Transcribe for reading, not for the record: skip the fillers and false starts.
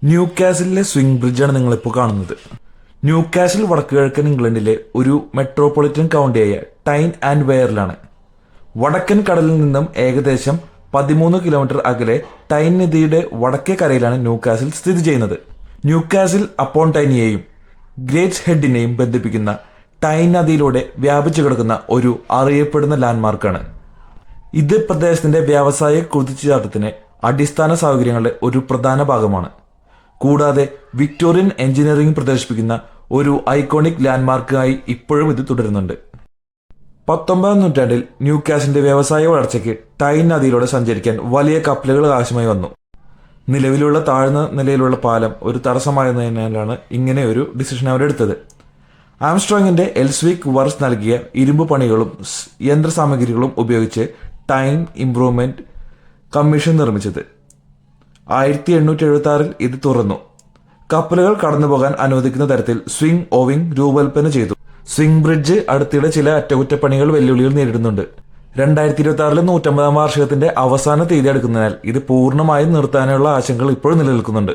New കാസിലെ swing ബ്രിഡ്ജാണ് നിങ്ങളിപ്പോൾ കാണുന്നത്. New castle വടക്കുകിഴക്കൻ ഇംഗ്ലണ്ടിലെ ഒരു മെട്രോപൊളിറ്റൻ കൗണ്ടിയായ ടൈൻ ആൻഡ് വെയറിലാണ്. വടക്കൻ കടലിൽ നിന്നും ഏകദേശം 13 കിലോമീറ്റർ അകലെ ടൈൻ നദിയുടെ വടക്കേ കരയിലാണ് ന്യൂ കാസിൽ സ്ഥിതി ചെയ്യുന്നത്. ന്യൂ കാസിൽ അപ്പോൺ ടൈനിയെയും ഗ്രേറ്റ് ഹെഡിനെയും ബന്ധിപ്പിക്കുന്ന ടൈൻ നദിയിലൂടെ വ്യാപിച്ചു കിടക്കുന്ന ഒരു അറിയപ്പെടുന്ന ലാൻഡ്മാർക്കാണ്. ഇത് പ്രദേശത്തിന്റെ വ്യാവസായിക കുതിച്ചുചാട്ടത്തിന് അടിസ്ഥാന സൗകര്യങ്ങളുടെ ഒരു പ്രധാന ഭാഗമാണ്. കൂടാതെ വിക്ടോറിയൻ എഞ്ചിനീയറിംഗ് പ്രദർശിപ്പിക്കുന്ന ഒരു ഐക്കോണിക് ലാൻഡ്മാർക്കായി ഇപ്പോഴും ഇത് തുടരുന്നുണ്ട്. 19ാം നൂറ്റാണ്ടിൽ ന്യൂ കാസിലിന്റെ വ്യവസായ വളർച്ചയ്ക്ക് ടൈൻ നദിയിലൂടെ സഞ്ചരിക്കാൻ വലിയ കപ്പലുകൾ ആവശ്യമായി വന്നു. നിലവിലുള്ള താഴ്ന്ന നിലയിലുള്ള പാലം ഒരു തടസ്സമായതിനാലാണ് ഇങ്ങനെ ഒരു ഡിസിഷൻ അവരെടുത്തത്. ആംസ്ട്രോങ്ങിന്റെ എൽസ്വിക് വർക്സ് നൽകിയ ഇരുമ്പ് പണികളും യന്ത്രസാമഗ്രികളും ഉപയോഗിച്ച് ടൈൻ ഇംപ്രൂവ്മെന്റ് കമ്മീഷൻ നിർമ്മിച്ചത്. 1876 ഇത് തുറന്നു. കപ്പലുകൾ കടന്നുപോകാൻ അനുവദിക്കുന്ന തരത്തിൽ സ്വിംഗ് ഓവിംഗ് രൂപകൽപ്പന ചെയ്തു. സ്വിംഗ് ബ്രിഡ്ജ് അടുത്തിടെ ചില അറ്റകുറ്റപ്പണികൾ വെല്ലുവിളികൾ നേരിടുന്നുണ്ട്. 2026 150ാം വാർഷികത്തിന്റെ അവസാന തീയതി അടുക്കുന്നതിനാൽ ഇത് പൂർണ്ണമായും നിർത്താനുള്ള ആശങ്കകൾ ഇപ്പോഴും നിലനിൽക്കുന്നുണ്ട്.